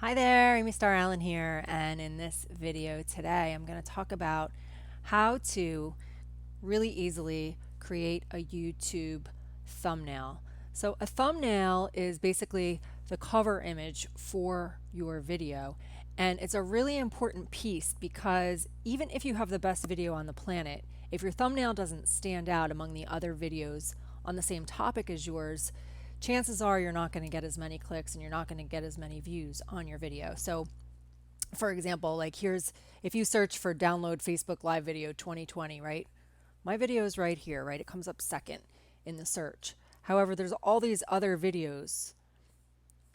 Hi there, Amy Starr here, and in this video today I'm going to talk about how to really easily create a YouTube thumbnail. So a thumbnail is basically the cover image for your video, and it's a really important piece because even if you have the best video on the planet, if your thumbnail doesn't stand out among the other videos on the same topic as yours, chances are you're not going to get as many clicks and you're not going to get as many views on your video. So for example, like if you search for download Facebook live video 2020, right? My video is right here, right? It comes up second in the search. However, there's all these other videos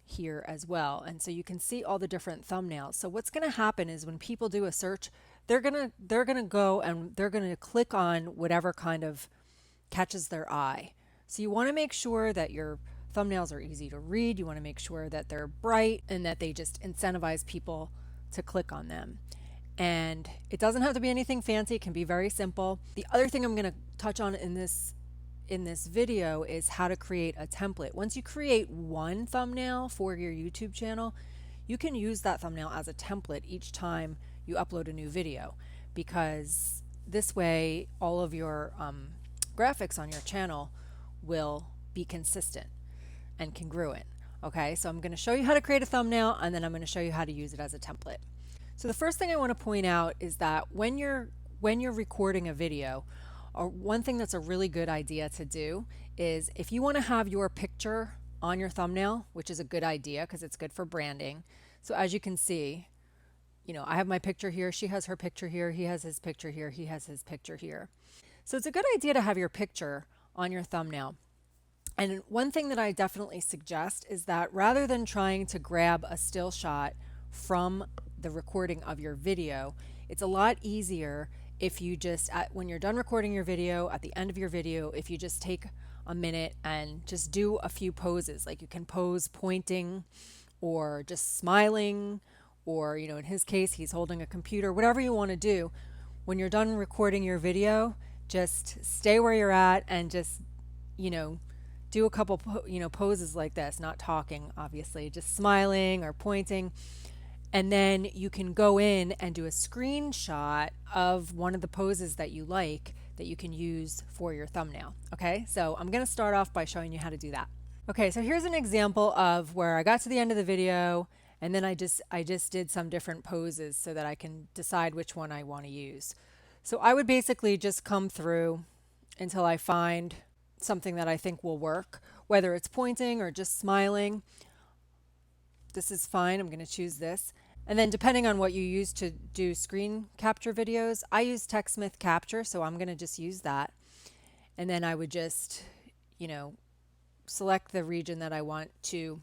here as well. And so you can see all the different thumbnails. So what's going to happen is when people do a search, they're going to go and they're going to click on whatever kind of catches their eye. So you want to make sure that your thumbnails are easy to read. You want to make sure that they're bright and that they just incentivize people to click on them. And it doesn't have to be anything fancy. It can be very simple. The other thing I'm going to touch on in this video is how to create a template. Once you create one thumbnail for your YouTube channel, you can use that thumbnail as a template each time you upload a new video, because this way all of your graphics on your channel will be consistent and congruent. Okay, so I'm going to show you how to create a thumbnail, and then I'm going to show you how to use it as a template. So the first thing I want to point out is that when you're recording a video, or one thing that's a really good idea to do is if you want to have your picture on your thumbnail, which is a good idea because it's good for branding. So as you can see, I have my picture here, she has her picture here, he has his picture here, he has his picture here. So it's a good idea to have your picture on your thumbnail. And one thing that I definitely suggest is that rather than trying to grab a still shot from the recording of your video, it's a lot easier if you just, when you're done recording your video, at the end of your video, if you just take a minute and just do a few poses. Like you can pose pointing or just smiling, or, in his case, he's holding a computer, whatever you want to do. When you're done recording your video, just stay where you're at and just, do a couple, poses like this, not talking, obviously, just smiling or pointing. And then you can go in and do a screenshot of one of the poses that you like that you can use for your thumbnail. Okay, so I'm going to start off by showing you how to do that. Okay, so here's an example of where I got to the end of the video and then I just did some different poses so that I can decide which one I want to use. So I would basically just come through until I find something that I think will work, whether it's pointing or just smiling. This is fine. I'm going to choose this. And then depending on what you use to do screen capture videos, I use TechSmith Capture, so I'm going to just use that. And then I would just, select the region that I want to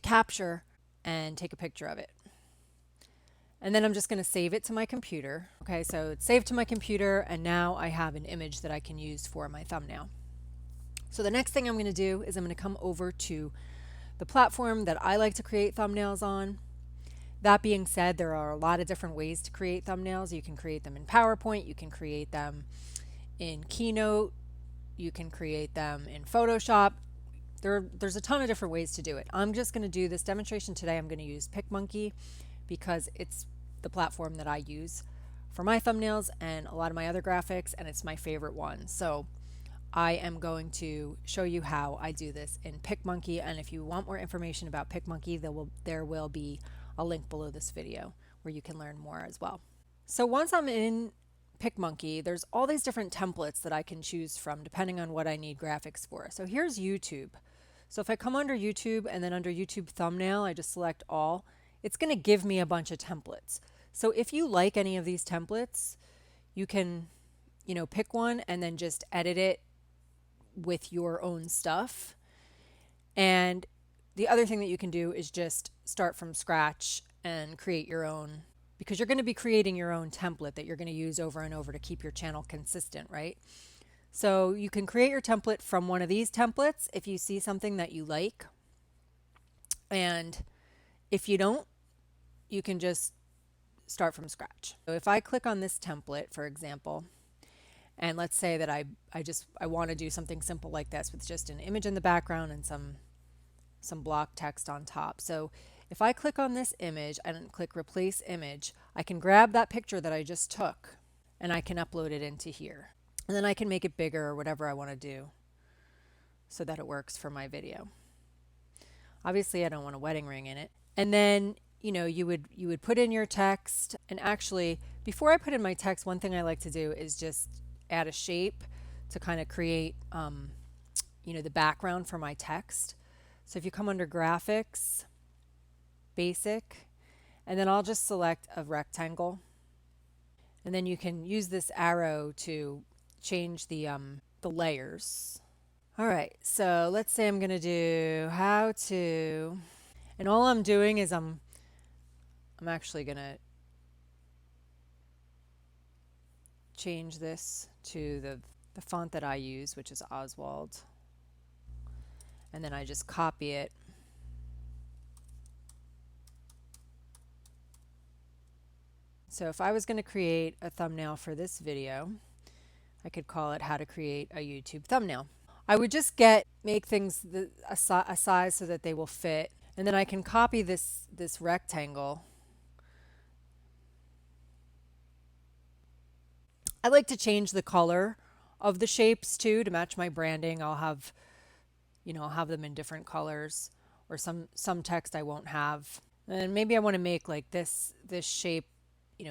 capture and take a picture of it. And then I'm just going to save it to my computer. Okay, so it's saved to my computer, and now I have an image that I can use for my thumbnail. So the next thing I'm going to do is I'm going to come over to the platform that I like to create thumbnails on. That being said, there are a lot of different ways to create thumbnails. You can create them in PowerPoint, you can create them in Keynote, you can create them in Photoshop. There's a ton of different ways to do it. I'm just going to do this demonstration today. I'm going to use PicMonkey because it's the platform that I use for my thumbnails and a lot of my other graphics, and it's my favorite one. So I am going to show you how I do this in PicMonkey, and if you want more information about PicMonkey, there will be a link below this video where you can learn more as well. So once I'm in PicMonkey, there's all these different templates that I can choose from depending on what I need graphics for. So here's YouTube. So if I come under YouTube and then under YouTube thumbnail, I just select all, it's going to give me a bunch of templates. So if you like any of these templates, you can, pick one and then just edit it with your own stuff. And the other thing that you can do is just start from scratch and create your own, because you're going to be creating your own template that you're going to use over and over to keep your channel consistent, right? So you can create your template from one of these templates if you see something that you like. And if you don't, you can just start from scratch. So if I click on this template, for example, and let's say that I want to do something simple like this with just an image in the background and some block text on top. So If I click on this image and click replace image, I can grab that picture that I just took and I can upload it into here. And then I can make it bigger or whatever I want to do so that it works for my video. Obviously, I don't want a wedding ring in it. And then, you would put in your text. And actually, before I put in my text, one thing I like to do is just add a shape to kind of create, the background for my text. So if you come under graphics, basic, and then I'll just select a rectangle. And then you can use this arrow to change the layers. All right, so let's say I'm going to do how to, and all I'm doing is I'm actually going to change this to the font that I use, which is Oswald. And then I just copy it. So if I was going to create a thumbnail for this video, I could call it how to create a YouTube thumbnail. I would just make things a size so that they will fit. And then I can copy this rectangle. I like to change the color of the shapes too to match my branding. I'll have them in different colors, or some text I won't have. And maybe I want to make like this shape,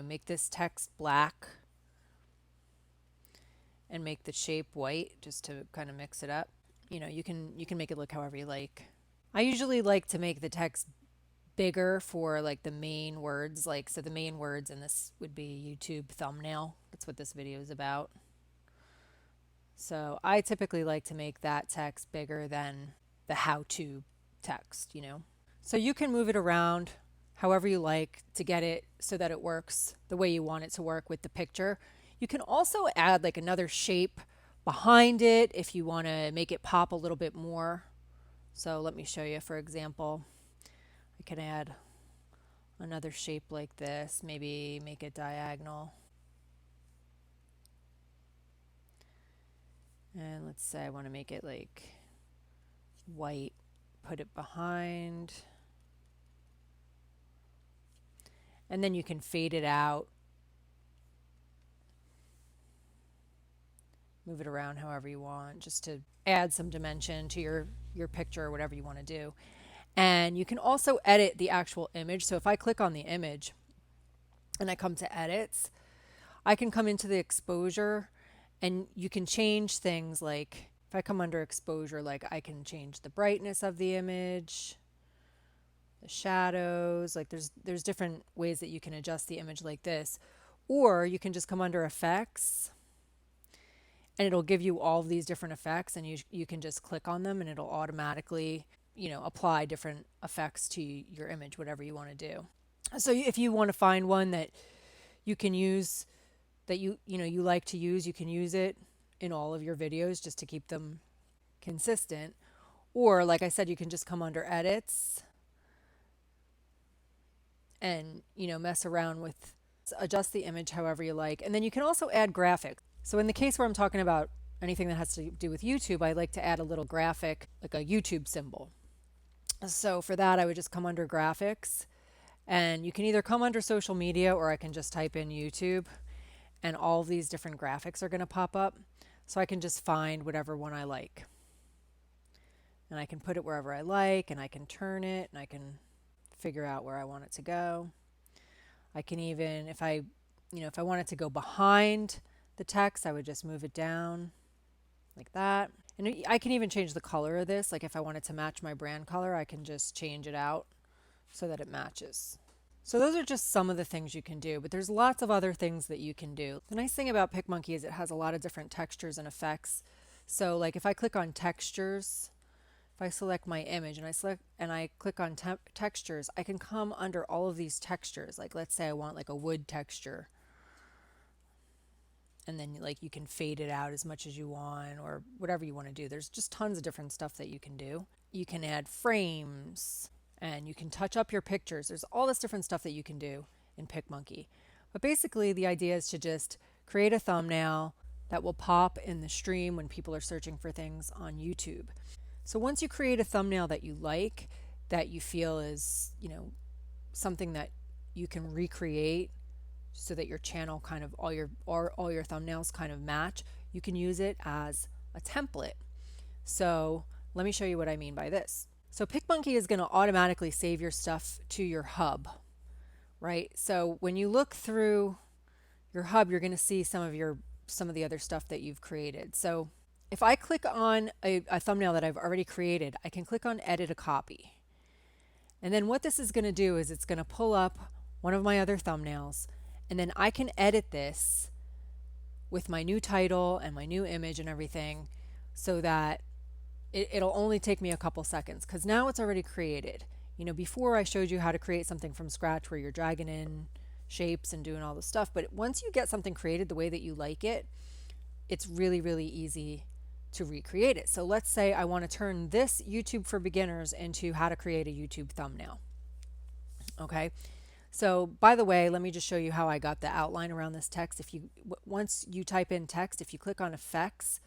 make this text black and make the shape white just to kind of mix it up. You can make it look however you like. I usually like to make the text bigger for like the main words, so the main words in this would be YouTube thumbnail. That's what this video is about. So I typically like to make that text bigger than the how-to text, So you can move it around however you like to get it so that it works the way you want it to work with the picture. You can also add like another shape behind it if you want to make it pop a little bit more. So let me show you, for example, I can add another shape like this, maybe make it diagonal. And let's say I want to make it like white, put it behind. And then you can fade it out, move it around however you want, just to add some dimension to your picture or whatever you want to do. And you can also edit the actual image. So if I click on the image and I come to edits, I can come into the exposure and you can change things. Like if I come under exposure, like I can change the brightness of the image, the shadows, like there's different ways that you can adjust the image like this. Or you can just come under effects and it'll give you all of these different effects, and you can just click on them and it'll automatically, apply different effects to your image, whatever you want to do. So if you want to find one that you can use, that you like to use, you can use it in all of your videos just to keep them consistent. Or like I said, you can just come under edits and mess around with, adjust the image however you like. And then you can also add graphics. So in the case where I'm talking about anything that has to do with YouTube, I like to add a little graphic, like a YouTube symbol. So for that, I would just come under graphics, and you can either come under social media, or I can just type in YouTube and all these different graphics are going to pop up. So I can just find whatever one I like, and I can put it wherever I like, and I can turn it, and I can figure out where I want it to go. I can even, if I want it to go behind the text, I would just move it down like that. And I can even change the color of this. Like if I wanted to match my brand color, I can just change it out so that it matches. So those are just some of the things you can do, but there's lots of other things that you can do. The nice thing about PicMonkey is it has a lot of different textures and effects. So like if I click on textures, if I select my image and I click on textures, I can come under all of these textures. Like let's say I want like a wood texture. And then like you can fade it out as much as you want, or whatever you want to do. There's just tons of different stuff that you can do. You can add frames and you can touch up your pictures. There's all this different stuff that you can do in PicMonkey. But basically the idea is to just create a thumbnail that will pop in the stream when people are searching for things on YouTube. So once you create a thumbnail that you like, that you feel is, something that you can recreate so that your channel kind of all your thumbnails kind of match, you can use it as a template. So let me show you what I mean by this. So PicMonkey is going to automatically save your stuff to your hub, right? So when you look through your hub, you're going to see some of the other stuff that you've created. So if I click on a thumbnail that I've already created, I can click on edit a copy. And then what this is going to do is it's going to pull up one of my other thumbnails, and then I can edit this with my new title and my new image and everything so that it'll only take me a couple seconds, because now it's already created. Before I showed you how to create something from scratch where you're dragging in shapes and doing all this stuff, but once you get something created the way that you like it, it's really, really easy to recreate it. So let's say I want to turn this YouTube for beginners into how to create a YouTube thumbnail. Okay. So by the way, let me just show you how I got the outline around this text. Once you type in text, if you click on effects,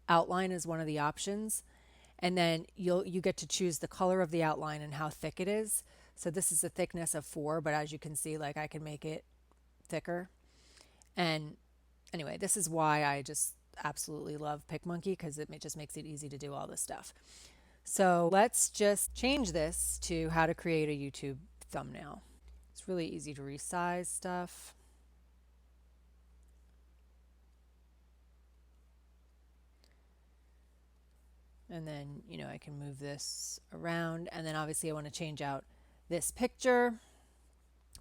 outline is one of the options, and then you get to choose the color of the outline and how thick it is. So this is a thickness of 4, but as you can see, like, I can make it thicker. And anyway, this is why I just absolutely love PicMonkey, because it just makes it easy to do all this stuff. So let's just change this to how to create a YouTube thumbnail. It's really easy to resize stuff. And then, I can move this around, and then obviously I want to change out this picture.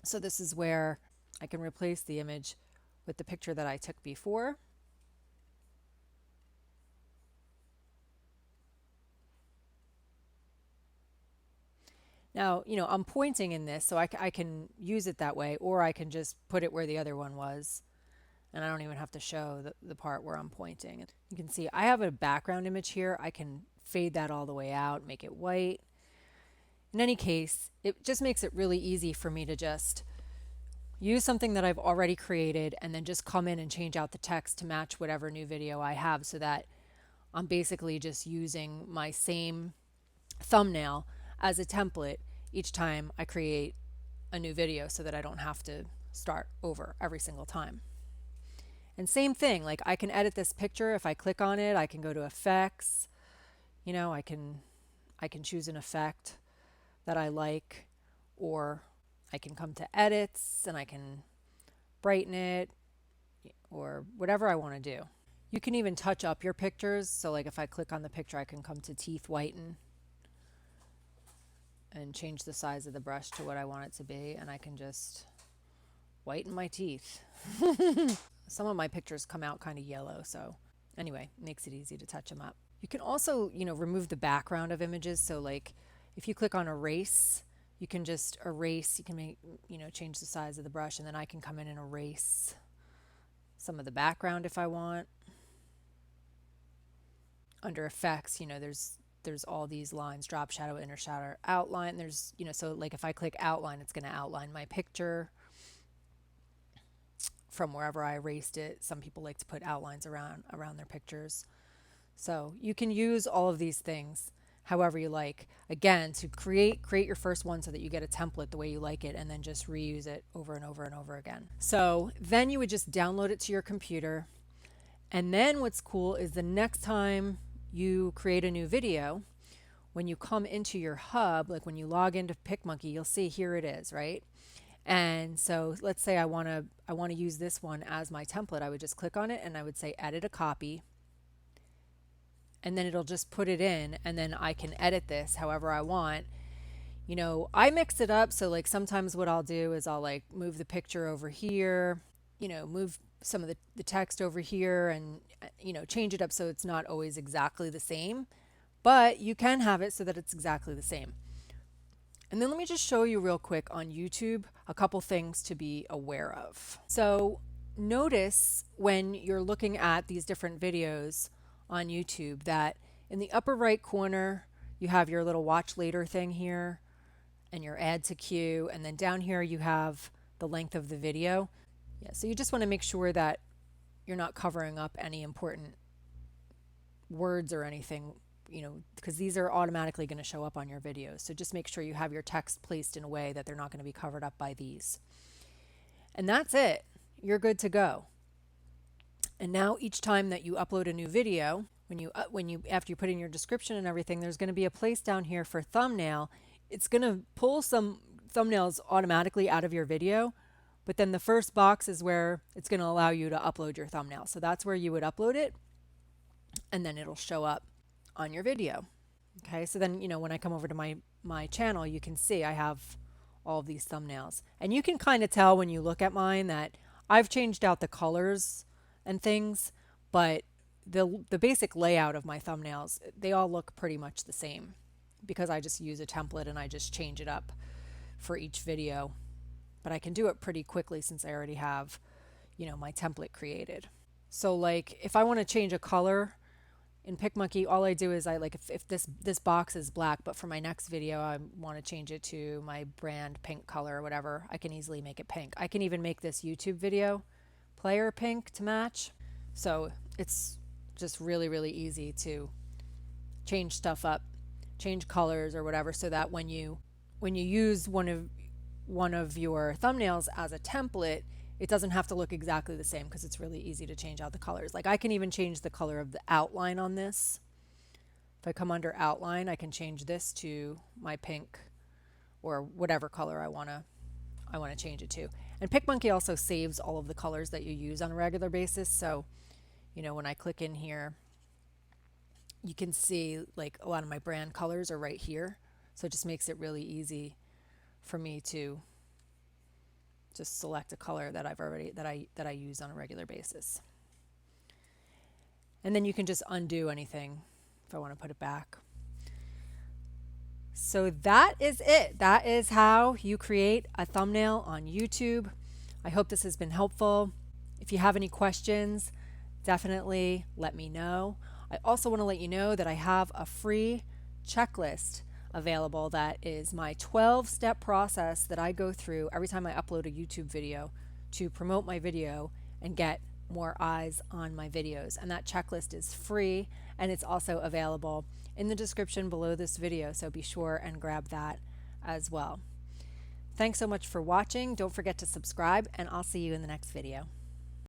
So this is where I can replace the image with the picture that I took before. Now, I'm pointing in this, so I can use it that way, or I can just put it where the other one was, and I don't even have to show the part where I'm pointing. You can see I have a background image here. I can fade that all the way out, make it white. In any case, it just makes it really easy for me to just use something that I've already created and then just come in and change out the text to match whatever new video I have, so that I'm basically just using my same thumbnail as a template each time I create a new video, so that I don't have to start over every single time. And same thing, like, I can edit this picture. If I click on it, I can go to effects. I can choose an effect that I like, or I can come to edits and I can brighten it, or whatever I want to do. You can even touch up your pictures. So like, if I click on the picture, I can come to teeth whiten and change the size of the brush to what I want it to be, and I can just whiten my teeth. Some of my pictures come out kind of yellow, so anyway, it makes it easy to touch them up. You can also, remove the background of images. So like, if you click on erase, you can just erase, you can make, change the size of the brush, and then I can come in and erase some of the background if I want. Under effects, there's all these lines: drop shadow, inner shadow, outline. There's, so like, if I click outline, it's going to outline my picture from wherever I erased it. Some people like to put outlines around their pictures. So you can use all of these things however you like, again, to create your first one so that you get a template the way you like it, and then just reuse it over and over and over again. So then you would just download it to your computer, and then what's cool is the next time you create a new video, when you come into your hub, like when you log into PicMonkey, you'll see here it is, right? And so let's say I want to use this one as my template. I would just click on it and I would say edit a copy, and then it'll just put it in, and then I can edit this however I want. I mix it up, so like, sometimes what I'll do is I'll like move the picture over here, move some of the text over here, and change it up so it's not always exactly the same, but you can have it so that it's exactly the same. And then let me just show you real quick on YouTube a couple things to be aware of. So notice when you're looking at these different videos on YouTube that in the upper right corner you have your little watch later thing here and your add to queue, and then down here you have the length of the video. Yeah, so you just want to make sure that you're not covering up any important words or anything, because these are automatically going to show up on your videos. So just make sure you have your text placed in a way that they're not going to be covered up by these. And that's it. You're good to go. And now each time that you upload a new video, after you put in your description and everything, there's going to be a place down here for thumbnail. It's going to pull some thumbnails automatically out of your video, but then the first box is where it's going to allow you to upload your thumbnail. So that's where you would upload it, and then it'll show up on your video. Okay, so then, when I come over to my channel, you can see I have all of these thumbnails. And you can kind of tell when you look at mine that I've changed out the colors and things, but the basic layout of my thumbnails, they all look pretty much the same because I just use a template and I just change it up for each video. But I can do it pretty quickly since I already have, my template created. So like if I want to change a color in PicMonkey, all I do is if this box is black, but for my next video I want to change it to my brand pink color or whatever, I can easily make it pink. I can even make this YouTube video player pink to match. So it's just really, really easy to change stuff up, change colors or whatever, so that when you use one of your thumbnails as a template, it doesn't have to look exactly the same because it's really easy to change out the colors. Like I can even change the color of the outline on this. If I come under outline, I can change this to my pink or whatever color I want to change it to. And PicMonkey also saves all of the colors that you use on a regular basis. So, when I click in here, you can see like a lot of my brand colors are right here. So it just makes it really easy for me to just select a color that I use on a regular basis. And then you can just undo anything if I want to put it back. So that is it. That is how you create a thumbnail on YouTube. I hope this has been helpful. If you have any questions, definitely let me know. I also want to let you know that I have a free checklist available that is my 12-step process that I go through every time I upload a YouTube video to promote my video and get more eyes on my videos. And that checklist is free, and it's also available in the description below this video, so be sure and grab that as well. Thanks so much for watching. Don't forget to subscribe, and I'll see you in the next video.